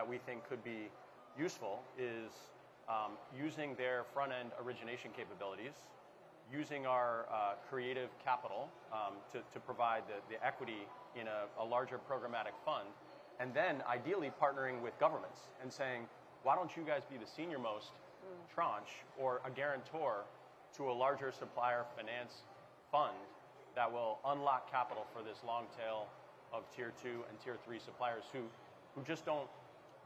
that we think could be useful is using their front-end origination capabilities, using our creative capital to provide the equity in a larger programmatic fund, and then ideally partnering with governments and saying, why don't you guys be the senior-most tranche or a guarantor to a larger supplier finance fund that will unlock capital for this long tail of tier 2 and tier 3 suppliers who just don't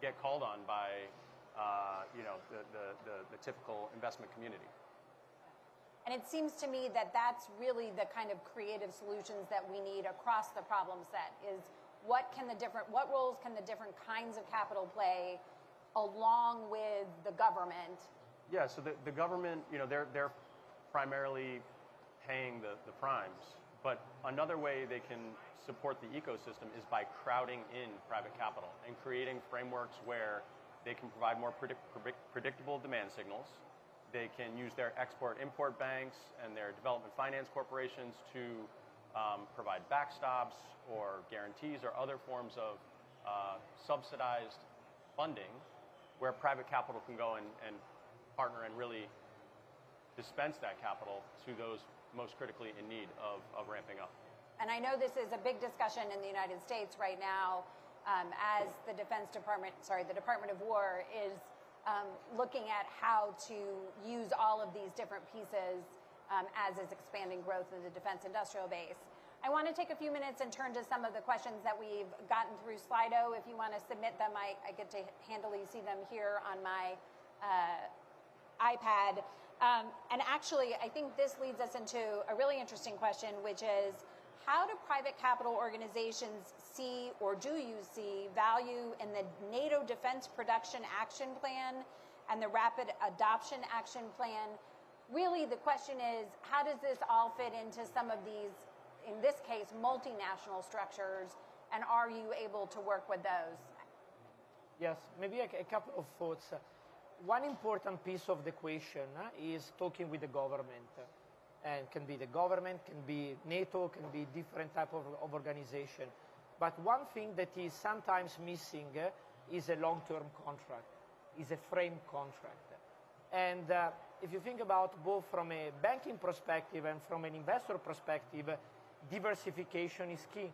get called on by the typical investment community. And it seems to me that that's really the kind of creative solutions that we need across the problem set is what roles can the different kinds of capital play along with the government? Yeah, so the government, they're primarily paying the primes, but another way they can support the ecosystem is by crowding in private capital and creating frameworks where they can provide more predictable demand signals. They can use their export-import banks and their development finance corporations to provide backstops or guarantees or other forms of subsidized funding where private capital can go and partner and really dispense that capital to those most critically in need of ramping up. And I know this is a big discussion in the United States right now as the Department of War is looking at how to use all of these different pieces as is expanding growth in the defense industrial base. I want to take a few minutes and turn to some of the questions that we've gotten through Slido. If you want to submit them, I get to handily see them here on my iPad. And actually, I think this leads us into a really interesting question, which is, how do private capital organizations see, or do you see, value in the NATO Defense Production Action Plan and the Rapid Adoption Action Plan? Really, the question is, how does this all fit into some of these, in this case, multinational structures, and are you able to work with those? Yes, maybe a couple of thoughts. One important piece of the equation is talking with the government. And can be the government, can be NATO, can be different type of organization. But one thing that is sometimes missing is a long-term contract, is a frame contract. And if you think about both from a banking perspective and from an investor perspective, diversification is key.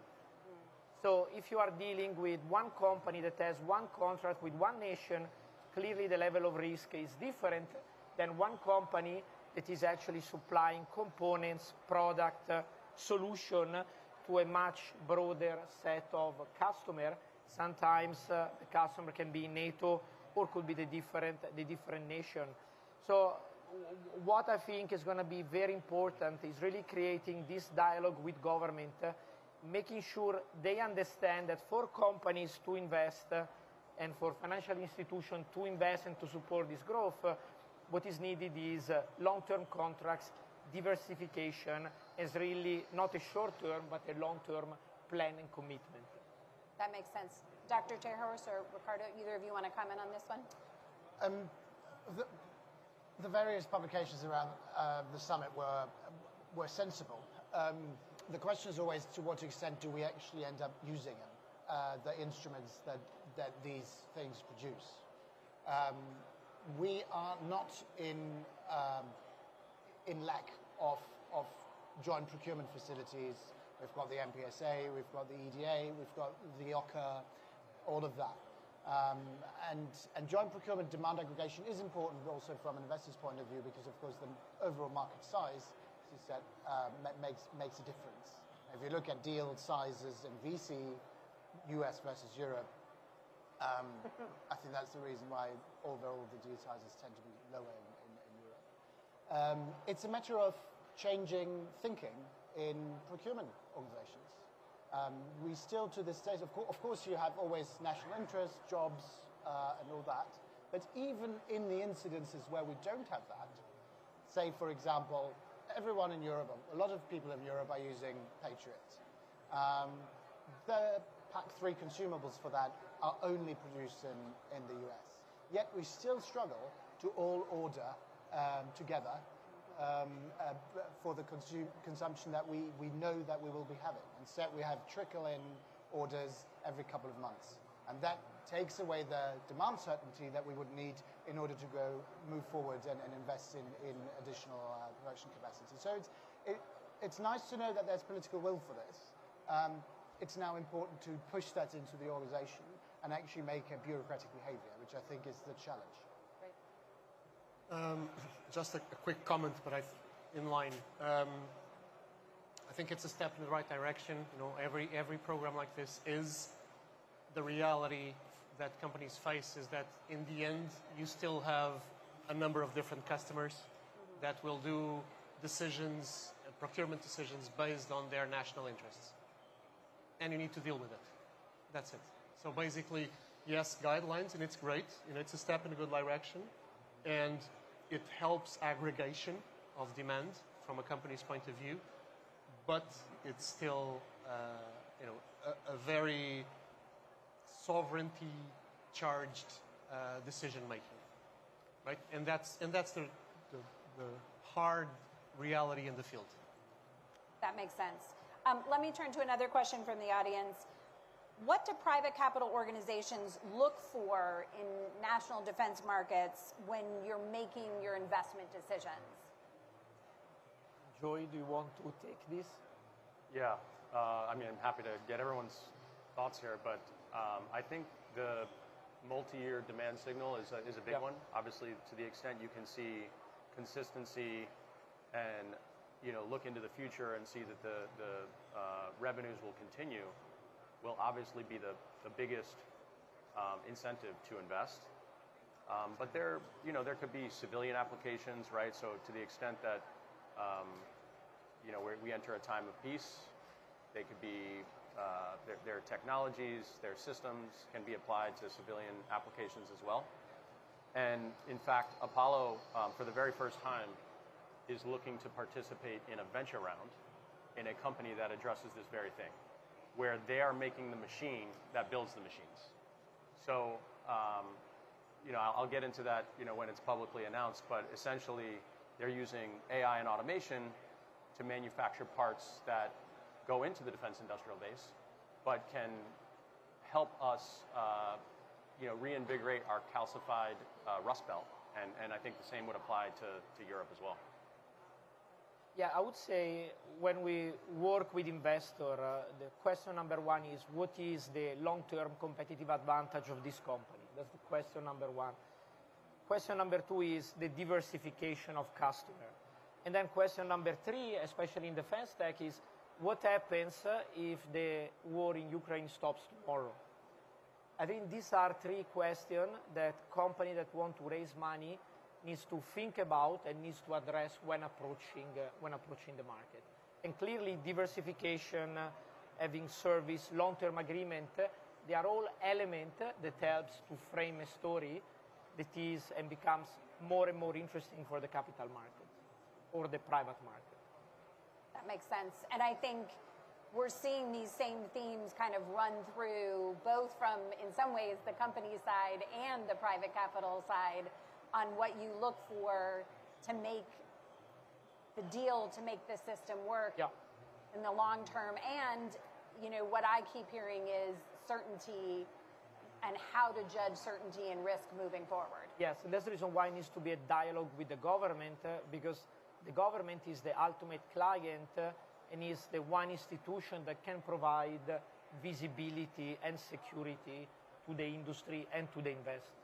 So if you are dealing with one company that has one contract with one nation, clearly the level of risk is different than one company that is actually supplying components, product, solution to a much broader set of customers. Sometimes the customer can be NATO or could be the different nation. So what I think is going to be very important is really creating this dialogue with government, making sure they understand that for companies to invest and for financial institutions to invest and to support this growth, what is needed is long-term contracts, diversification, is really not a short-term but a long-term plan and commitment. That makes sense. Dr. Terhorst or Ricardo, either of you want to comment on this one? The various publications around the summit were sensible. The question is always, to what extent do we actually end up using them, the instruments that these things produce? We are not in lack of joint procurement facilities. We've got the MPSA, we've got the EDA, we've got the OCA, all of that. And joint procurement demand aggregation is important also from an investor's point of view because, of course, the overall market size, as you said, makes a difference. If you look at deal sizes in VC, US versus Europe, I think that's the reason why overall the deal sizes tend to be lower in Europe. It's a matter of changing thinking in procurement organizations. We still, to this day, of course, you have always national interest, jobs, and all that. But even in the incidences where we don't have that, say, for example, everyone in Europe, a lot of people in Europe are using Patriot. The PAC-3 consumables for that are only produced in the US. Yet we still struggle to all order together for the consumption that we know that we will be having. Instead, we have trickle-in orders every couple of months. And that takes away the demand certainty that we would need in order to move forward and invest in additional production capacity. So it's nice to know that there's political will for this. It's now important to push that into the organization and actually make a bureaucratic behavior, which I think is the challenge. Just a quick comment, but in line. I think it's a step in the right direction. You know, every program like this is the reality that companies face is that in the end, you still have a number of different customers that will do decisions, procurement decisions based on their national interests. And you need to deal with it. That's it. So basically, yes, guidelines, and it's great. You know, it's a step in a good direction. And it helps aggregation of demand from a company's point of view. But it's still, a very sovereignty-charged decision-making, right? And that's the hard reality in the field. That makes sense. Let me turn to another question from the audience. What do private capital organizations look for in national defense markets when you're making your investment decisions? Joy, do you want to take this? Yeah, I'm happy to get everyone's thoughts here, but I think the multi-year demand signal is a big one. Obviously, to the extent you can see consistency and look into the future and see that the revenues will continue, will obviously be the biggest incentive to invest. But there could be civilian applications, right? So to the extent that we enter a time of peace, they could be their technologies, their systems can be applied to civilian applications as well. And in fact, Apollo, for the very first time, is looking to participate in a venture round in a company that addresses this very thing, where they are making the machine that builds the machines. So, I'll get into that, when it's publicly announced, but essentially they're using AI and automation to manufacture parts that go into the defense industrial base, but can help us, reinvigorate our calcified Rust Belt. And I think the same would apply to Europe as well. Yeah, I would say when we work with investors, the question number one is, what is the long-term competitive advantage of this company? That's the question number one. Question number two is the diversification of customer. And then question number three, especially in defense tech, is what happens if the war in Ukraine stops tomorrow? I think these are three questions that companies that want to raise money needs to think about and needs to address when approaching the market. And clearly, diversification, having service, long-term agreement, they are all elements that helps to frame a story that is and becomes more and more interesting for the capital market or the private market. That makes sense. And I think we're seeing these same themes kind of run through both from, in some ways, the company side and the private capital side on what you look for to make the deal, to make the system work in the long term. And, what I keep hearing is certainty and how to judge certainty and risk moving forward. Yes, and that's the reason why it needs to be a dialogue with the government, because the government is the ultimate client and is the one institution that can provide visibility and security to the industry and to the investor.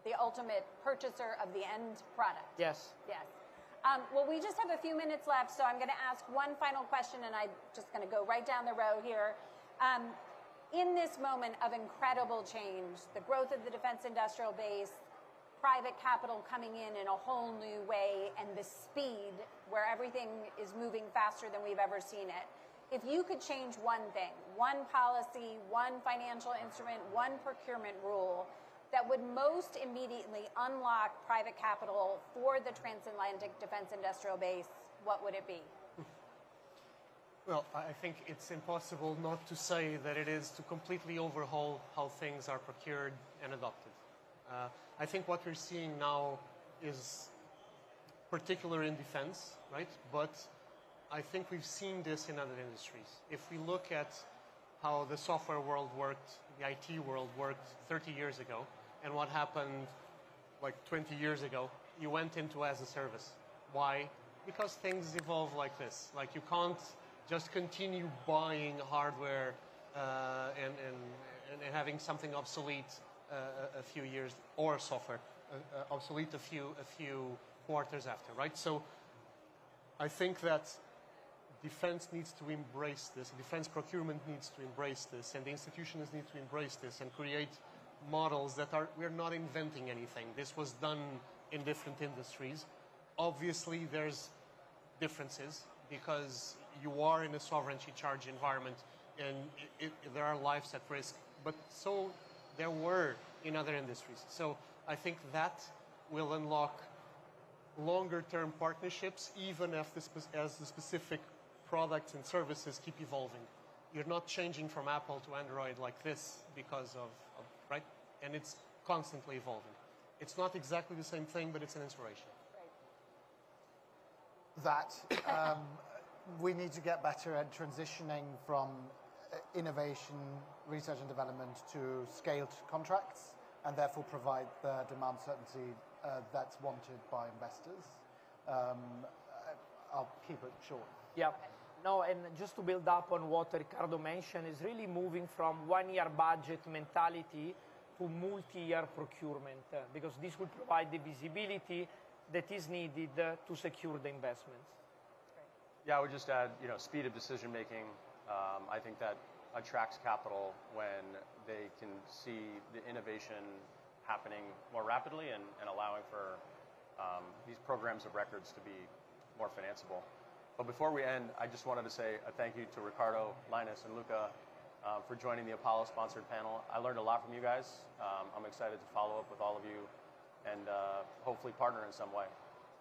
The ultimate purchaser of the end product. Yes. Yes. Well, we just have a few minutes left, so I'm going to ask one final question, and I'm just going to go right down the row here. In this moment of incredible change, the growth of the defense industrial base, private capital coming in a whole new way, and the speed where everything is moving faster than we've ever seen it, if you could change one thing, one policy, one financial instrument, one procurement rule, that would most immediately unlock private capital for the transatlantic defense industrial base, what would it be? Well, I think it's impossible not to say that it is to completely overhaul how things are procured and adopted. I think what we're seeing now is particular in defense, right? But I think we've seen this in other industries. If we look at how the software world worked, the IT world worked 30 years ago, and what happened like 20 years ago. You went into as a service. Why? Because things evolve like this. Like you can't just continue buying hardware and having something obsolete a few years, or software obsolete a few quarters after, right? So I think that defense needs to embrace this, defense procurement needs to embrace this, and the institutions need to embrace this and create models that we're not inventing anything. This was done in different industries. Obviously, there's differences because you are in a sovereignty charge environment and there are lives at risk, but so there were in other industries. So I think that will unlock longer-term partnerships, even as the specific products and services keep evolving. You're not changing from Apple to Android like this because of right? And it's constantly evolving. It's not exactly the same thing, but it's an inspiration. That we need to get better at transitioning from innovation, research and development to scaled contracts, and therefore provide the demand certainty that's wanted by investors. I'll keep it short. Yeah. No, and just to build up on what Riccardo mentioned, is really moving from one-year budget mentality to multi-year procurement, because this will provide the visibility that is needed to secure the investments. Yeah, I would just add, speed of decision making. I think that attracts capital when they can see the innovation happening more rapidly and allowing for these programs of records to be more financeable. But before we end, I just wanted to say a thank you to Riccardo, Linus, and Luca for joining the Apollo-sponsored panel. I learned a lot from you guys. I'm excited to follow up with all of you and hopefully partner in some way.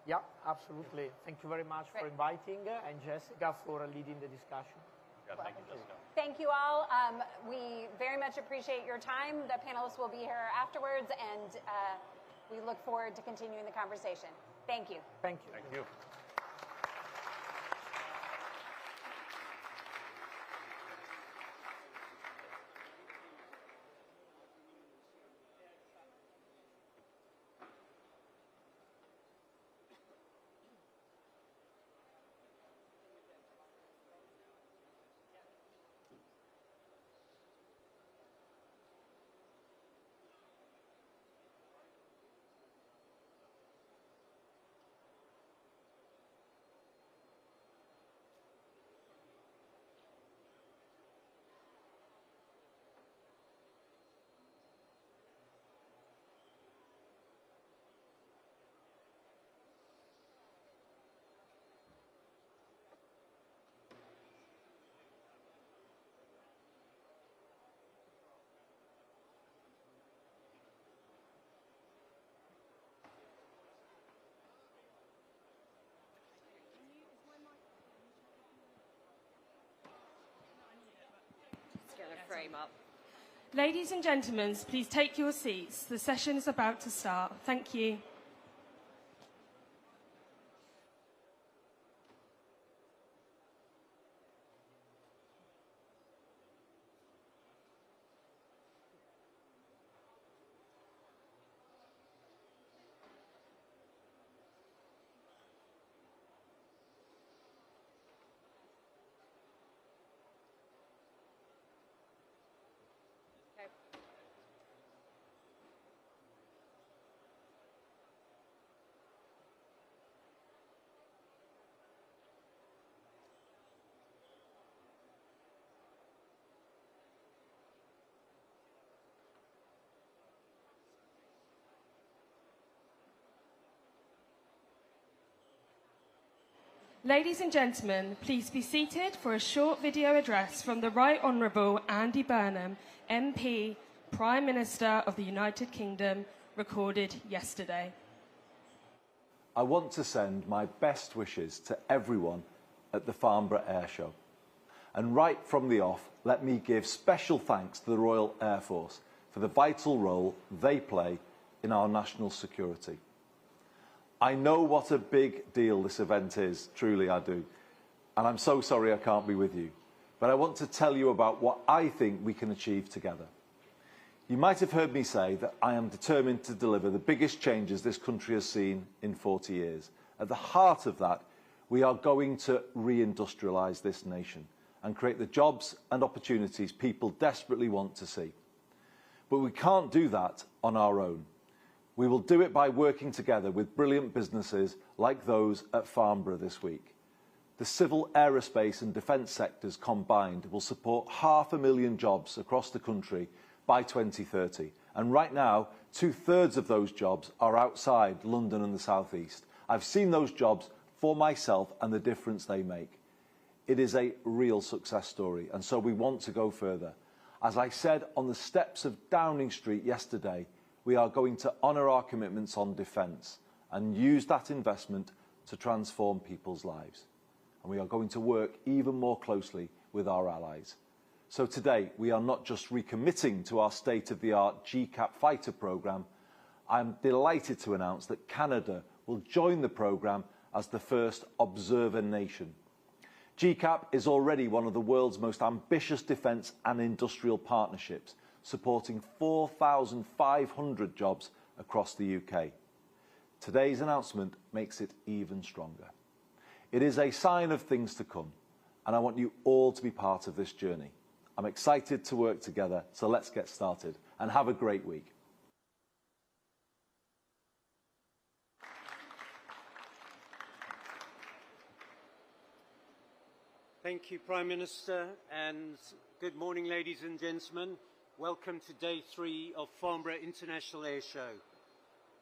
Yeah, absolutely. Thank you very much for inviting, and Jessica for leading the discussion. Yeah, thank you, Jessica. Thank you all. We very much appreciate your time. The panelists will be here afterwards, and we look forward to continuing the conversation. Thank you. Thank you. Thank you. Frame up. Ladies and gentlemen, please take your seats. The session is about to start. Thank you. Ladies and gentlemen, please be seated for a short video address from the Right Honourable Andy Burnham, MP, Prime Minister of the United Kingdom, recorded yesterday. I want to send my best wishes to everyone at the Farnborough Airshow. And right from the off, let me give special thanks to the Royal Air Force for the vital role they play in our national security. I know what a big deal this event is, truly I do, and I'm so sorry I can't be with you. but I want to tell you about what I think we can achieve together. You might have heard me say that I am determined to deliver the biggest changes this country has seen in 40 years. At the heart of that, we are going to reindustrialise this nation and create the jobs and opportunities people desperately want to see. But we can't do that on our own. We will do it by working together with brilliant businesses like those at Farnborough this week. The civil, aerospace and defence sectors combined will support 500,000 jobs across the country by 2030. And right now, 2/3 of those jobs are outside London and the South East. I've seen those jobs for myself and the difference they make. It is a real success story, and so we want to go further. As I said on the steps of Downing Street yesterday, we are going to honour our commitments on defence and use that investment to transform people's lives. And we are going to work even more closely with our allies. So today, we are not just recommitting to our state-of-the-art GCAP fighter programme. I am delighted to announce that Canada will join the programme as the first observer nation. GCAP is already one of the world's most ambitious defence and industrial partnerships, supporting 4,500 jobs across the UK. Today's announcement makes it even stronger. It is a sign of things to come, and I want you all to be part of this journey. I'm excited to work together, so let's get started, and have a great week. Thank you, Prime Minister, and good morning, ladies and gentlemen. Welcome to Day 3 of Farnborough International Air Show.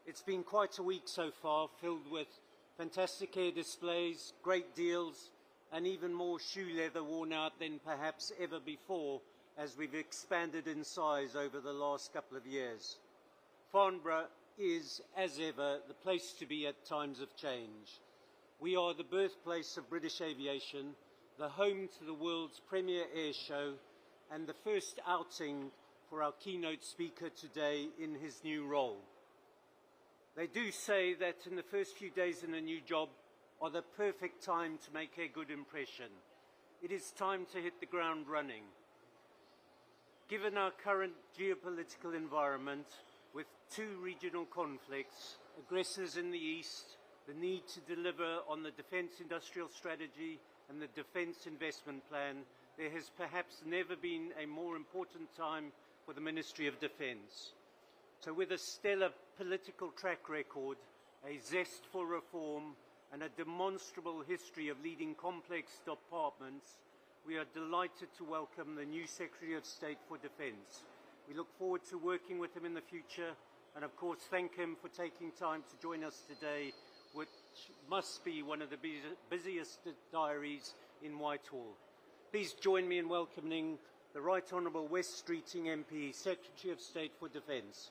It's been quite a week so far, filled with fantastic air displays, great deals, and even more shoe leather worn out than perhaps ever before as we've expanded in size over the last couple of years. Farnborough is, as ever, the place to be at times of change. We are the birthplace of British aviation, the home to the world's premier air show, and the first outing for our keynote speaker today in his new role. They do say that in the first few days in a new job are the perfect time to make a good impression. It is time to hit the ground running. Given our current geopolitical environment, with 2 regional conflicts, aggressors in the east, the need to deliver on the defence industrial strategy and the Defence Investment Plan, there has perhaps never been a more important time for the Ministry of Defence. So with a stellar political track record, a zest for reform, and a demonstrable history of leading complex departments, we are delighted to welcome the new Secretary of State for Defence. We look forward to working with him in the future, and of course thank him for taking time to join us today, which must be one of the busiest diaries in Whitehall. Please join me in welcoming the Right Honourable Wes Streeting MP, Secretary of State for Defence.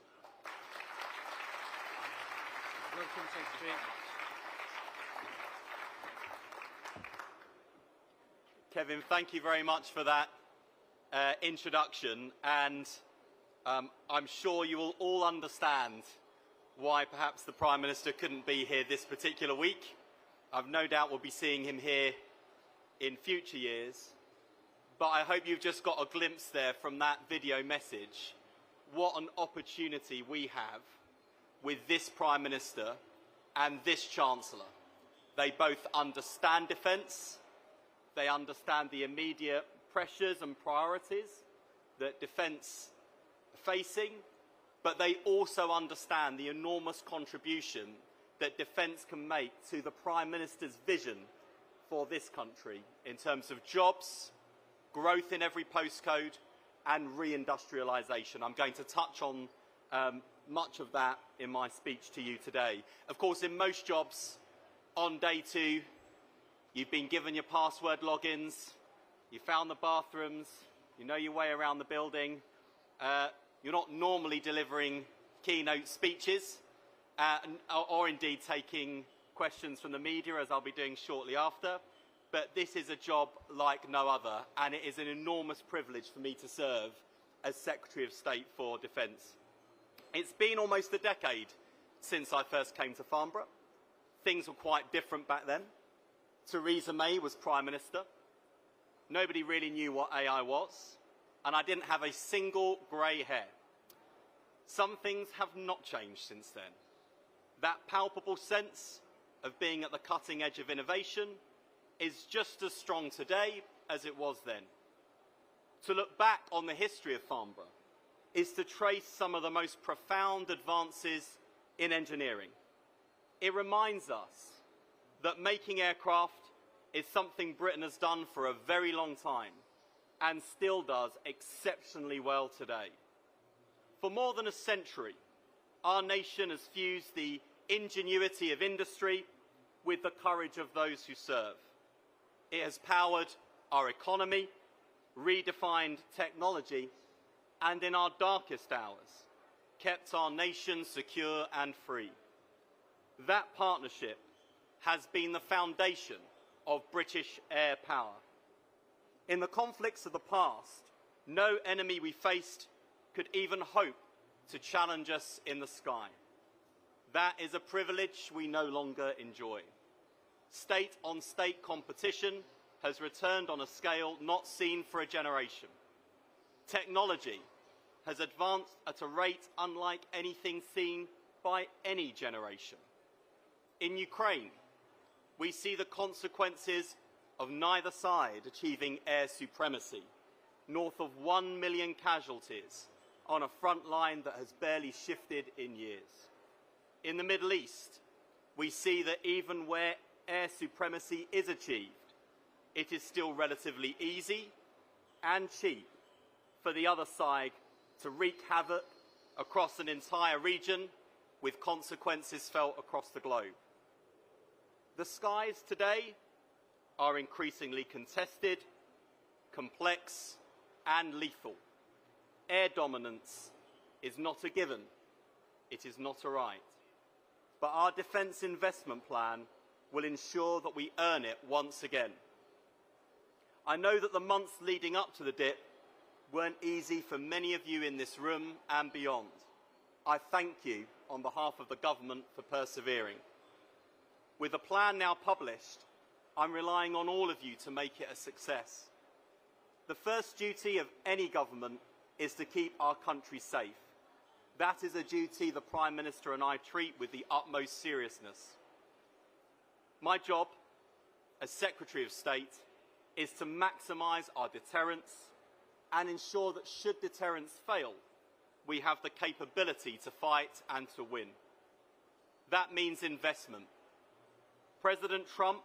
Welcome, Secretary. Kevin, thank you very much for that introduction, and I'm sure you will all understand why perhaps the Prime Minister couldn't be here this particular week. I've no doubt we'll be seeing him here in future years, but I hope you've just got a glimpse there from that video message. What an opportunity we have with this Prime Minister and this Chancellor. They both understand defence, they understand the immediate pressures and priorities that defence are facing, but they also understand the enormous contribution that defence can make to the Prime Minister's vision for this country in terms of jobs, growth in every postcode, and reindustrialisation. I'm going to touch on much of that in my speech to you today. Of course, in most jobs, on day 2, you've been given your password logins, you found the bathrooms, you know your way around the building. You're not normally delivering keynote speeches or indeed taking questions from the media, as I'll be doing shortly after. But this is a job like no other, and it is an enormous privilege for me to serve as Secretary of State for Defence. It's been almost a decade since I first came to Farnborough. Things were quite different back then. Theresa May was Prime Minister. nobody really knew what AI was, and I didn't have a single grey hair. Some things have not changed since then. That palpable sense of being at the cutting edge of innovation is just as strong today as it was then. To look back on the history of Farnborough is to trace some of the most profound advances in engineering. It reminds us that making aircraft is something Britain has done for a very long time and still does exceptionally well today. For more than a century, our nation has fused the ingenuity of industry with the courage of those who serve. It has powered our economy, redefined technology, and in our darkest hours, kept our nation secure and free. That partnership has been the foundation of British air power. In the conflicts of the past, no enemy we faced could even hope to challenge us in the sky. That is a privilege we no longer enjoy. State-on-state competition has returned on a scale not seen for a generation. Technology has advanced at a rate unlike anything seen by any generation. In Ukraine, we see the consequences of neither side achieving air supremacy, north of 1 million casualties on a front line that has barely shifted in years. In the Middle East, we see that even where air supremacy is achieved, it is still relatively easy and cheap for the other side to wreak havoc across an entire region with consequences felt across the globe. The skies today are increasingly contested, complex, and lethal. Air dominance is not a given. It is not a right. But our defence investment plan will ensure that we earn it once again. I know that the months leading up to the dip weren't easy for many of you in this room and beyond. I thank you on behalf of the government for persevering. With the plan now published, I'm relying on all of you to make it a success. The first duty of any government is to keep our country safe. That is a duty the Prime Minister and I treat with the utmost seriousness. My job as Secretary of State is to maximise our deterrence and ensure that should deterrence fail, we have the capability to fight and to win. That means investment. President Trump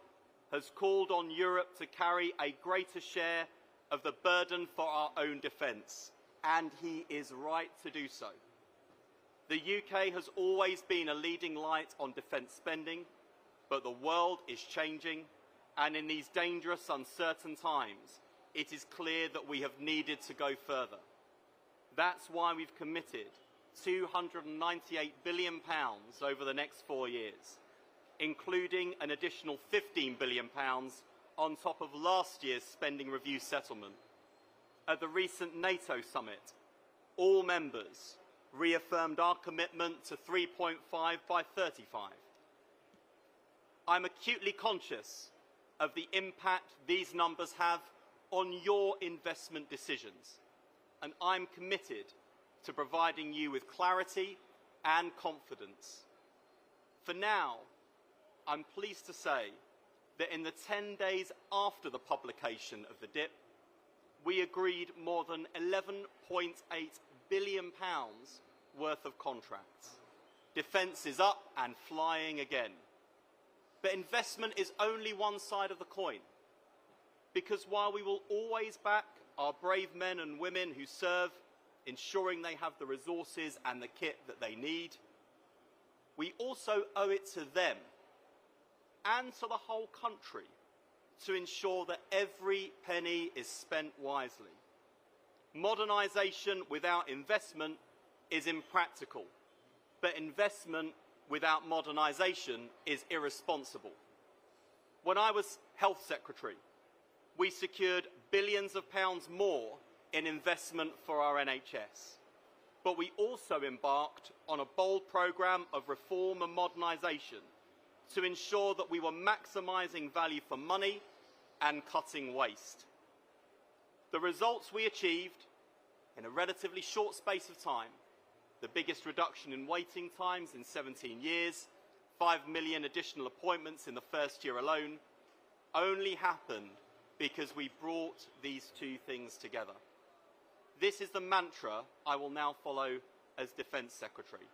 has called on Europe to carry a greater share of the burden for our own defence, and he is right to do so. The UK has always been a leading light on defence spending, but the world is changing, and in these dangerous, uncertain times, it is clear that we have needed to go further. That's why we've committed £298 billion over the next 4 years, including an additional £15 billion on top of last year's spending review settlement. At the recent NATO summit, all members reaffirmed our commitment to 3.5 by 35. I'm acutely conscious of the impact these numbers have on your investment decisions, and I'm committed to providing you with clarity and confidence. For now, I'm pleased to say that in the 10 days after the publication of the DIP, we agreed more than £11.8 billion worth of contracts. Defence is up and flying again. But investment is only one side of the coin, because while we will always back our brave men and women who serve, ensuring they have the resources and the kit that they need, we also owe it to them and to the whole country to ensure that every penny is spent wisely. Modernisation without investment is impractical, but investment without modernisation is irresponsible. When I was Health Secretary, we secured billions of pounds more in investment for our NHS. But we also embarked on a bold programme of reform and modernisation to ensure that we were maximising value for money and cutting waste. The results we achieved in a relatively short space of time, the biggest reduction in waiting times in 17 years, 5 million additional appointments in the first year alone, only happened because we brought these two things together. This is the mantra I will now follow as Defence Secretary.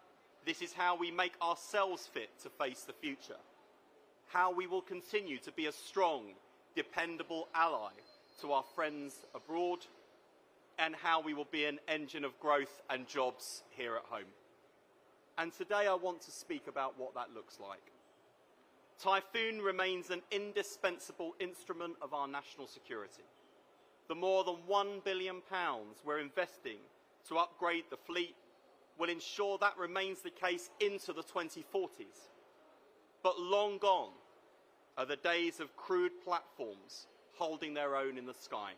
This is how we make ourselves fit to face the future. How we will continue to be a strong, dependable ally to our friends abroad, and how we will be an engine of growth and jobs here at home. And today I want to speak about what that looks like. Typhoon remains an indispensable instrument of our national security. The more than £1 billion we're investing to upgrade the fleet will ensure that remains the case into the 2040s. But long gone are the days of crude platforms holding their own in the sky.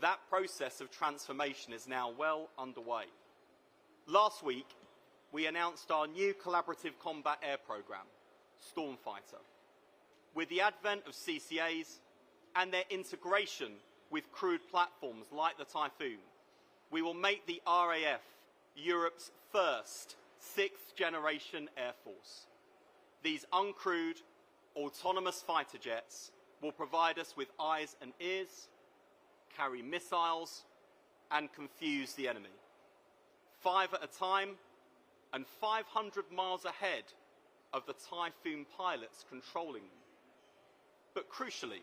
That process of transformation is now well underway. Last week, we announced our new collaborative combat air programme, Stormfighter. With the advent of CCAs and their integration with crude platforms like the Typhoon, we will make the RAF Europe's first sixth-generation air force. These uncrewed, autonomous fighter jets will provide us with eyes and ears, carry missiles, and confuse the enemy. 5 at a time, and 500 miles ahead of the Typhoon pilots controlling them. But crucially,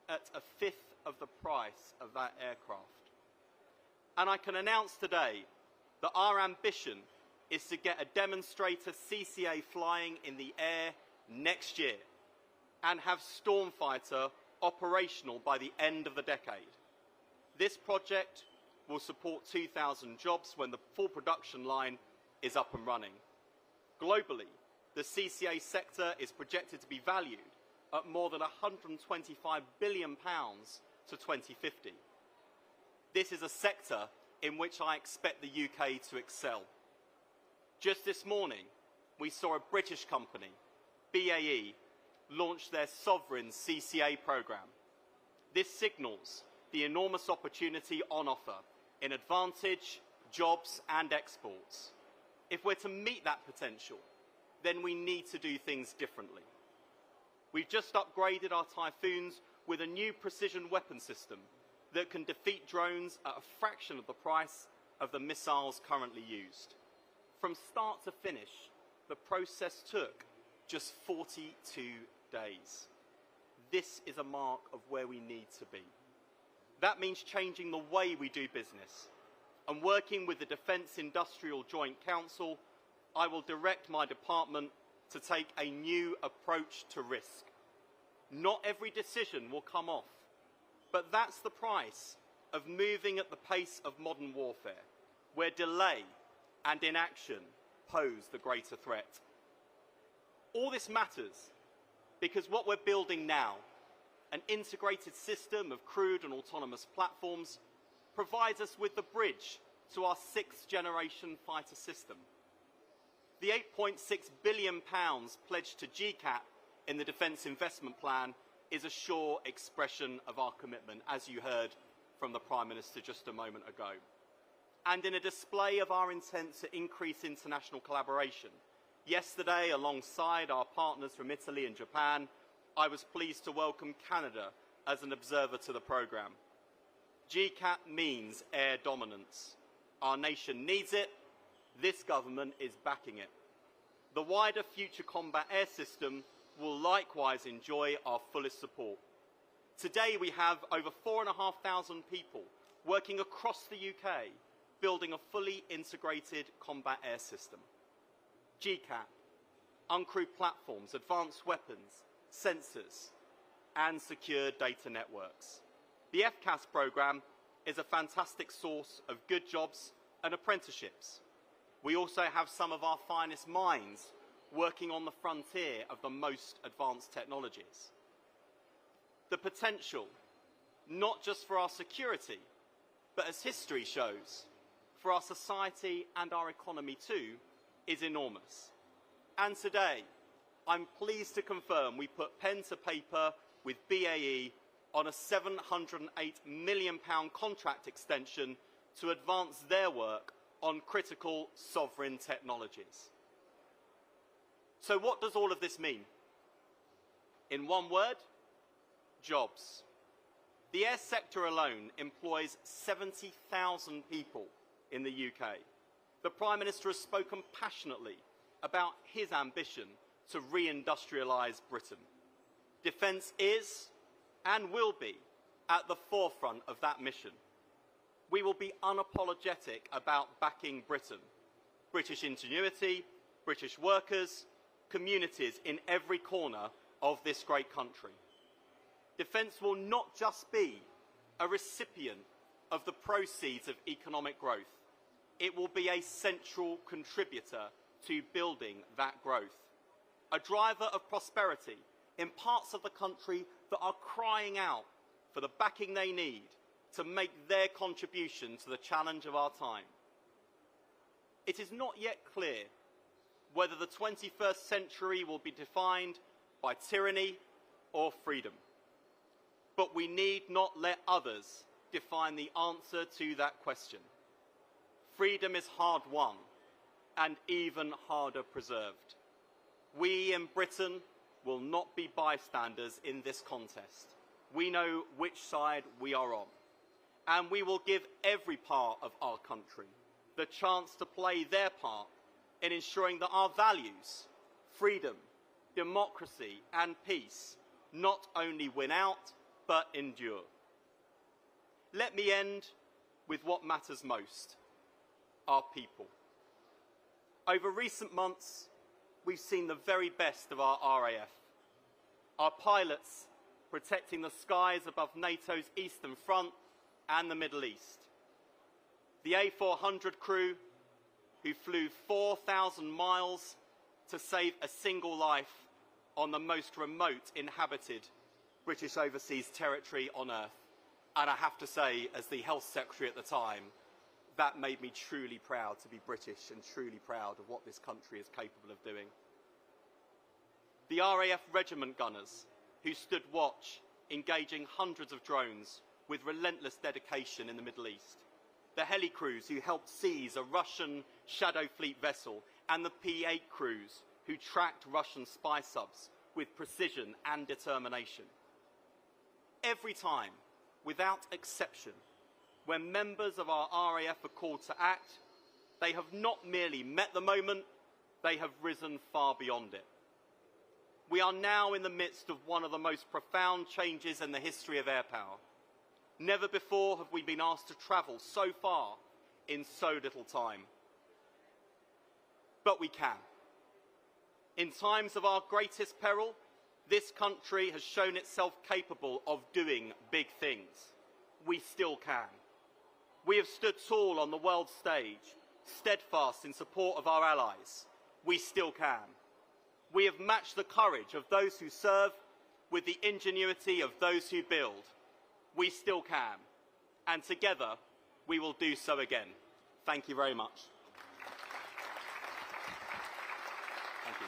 at a fifth of the price of that aircraft. And I can announce today that our ambition is to get a demonstrator CCA flying in the air next year and have Stormfighter operational by the end of the decade. This project will support 2,000 jobs when the full production line is up and running. Globally, the CCA sector is projected to be valued at more than £125 billion to 2050. This is a sector in which I expect the UK to excel. Just this morning, we saw a British company, BAE, launch their sovereign CCA programme. This signals the enormous opportunity on offer in advantage, jobs and exports. If we're to meet that potential, then we need to do things differently. We've just upgraded our Typhoons with a new precision weapon system that can defeat drones at a fraction of the price of the missiles currently used. From start to finish, the process took just 42 days. This is a mark of where we need to be. That means changing the way we do business. And working with the Defence Industrial Joint Council, I will direct my department to take a new approach to risk. Not every decision will come off, but that's the price of moving at the pace of modern warfare, where delay and inaction pose the greater threat. All this matters because what we're building now, an integrated system of crewed and autonomous platforms, provides us with the bridge to our sixth-generation fighter system. The £8.6 billion pledged to GCAP in the Defence Investment Plan is a sure expression of our commitment, as you heard from the Prime Minister just a moment ago. And in a display of our intent to increase international collaboration, yesterday, alongside our partners from Italy and Japan, I was pleased to welcome Canada as an observer to the programme. GCAP means air dominance. Our nation needs it. This government is backing it. The wider Future Combat Air System will likewise enjoy our fullest support. Today we have over 4,500 people working across the UK, building a fully integrated combat air system. GCAP, uncrewed platforms, advanced weapons, sensors, and secure data networks. The FCAS programme is a fantastic source of good jobs and apprenticeships. We also have some of our finest minds working on the frontier of the most advanced technologies. The potential, not just for our security, but as history shows, for our society and our economy too, is enormous. And today, I'm pleased to confirm we put pen to paper with BAE on a £708 million contract extension to advance their work on critical sovereign technologies. So what does all of this mean? In one word, jobs. The air sector alone employs 70,000 people in the UK. The Prime Minister has spoken passionately about his ambition to reindustrialise Britain. Defence is and will be at the forefront of that mission. We will be unapologetic about backing Britain, British ingenuity, British workers, communities in every corner of this great country. Defence will not just be a recipient of the proceeds of economic growth. It will be a central contributor to building that growth. A driver of prosperity in parts of the country that are crying out for the backing they need to make their contribution to the challenge of our time. It is not yet clear whether the 21st century will be defined by tyranny or freedom. But we need not let others define the answer to that question. Freedom is hard won and even harder preserved. We in Britain will not be bystanders in this contest. We know which side we are on, and we will give every part of our country the chance to play their part in ensuring that our values, freedom, democracy and peace not only win out, but endure. Let me end with what matters most, our people. Over recent months, we've seen the very best of our RAF. Our pilots protecting the skies above NATO's Eastern Front and the Middle East. The A400 crew who flew 4,000 miles to save a single life on the most remote inhabited British overseas territory on Earth. And I have to say, as the Health Secretary at the time, that made me truly proud to be British and truly proud of what this country is capable of doing. The RAF regiment gunners who stood watch, engaging hundreds of drones with relentless dedication in the Middle East. The heli crews who helped seize a Russian Shadow Fleet vessel, and the P-8 crews who tracked Russian spy subs with precision and determination. Every time, without exception, when members of our RAF are called to act, they have not merely met the moment, they have risen far beyond it. We are now in the midst of one of the most profound changes in the history of air power. Never before have we been asked to travel so far in so little time. But we can. In times of our greatest peril, this country has shown itself capable of doing big things. We still can. We have stood tall on the world stage, steadfast in support of our allies. We still can. We have matched the courage of those who serve with the ingenuity of those who build. We still can. And together, we will do so again. Thank you very much. Thank you.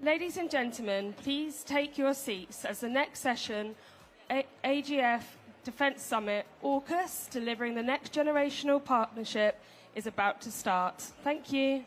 Ladies and gentlemen, please take your seats as the next session, AGF Defence Summit, AUKUS, delivering the next generational partnership, is about to start. Thank you.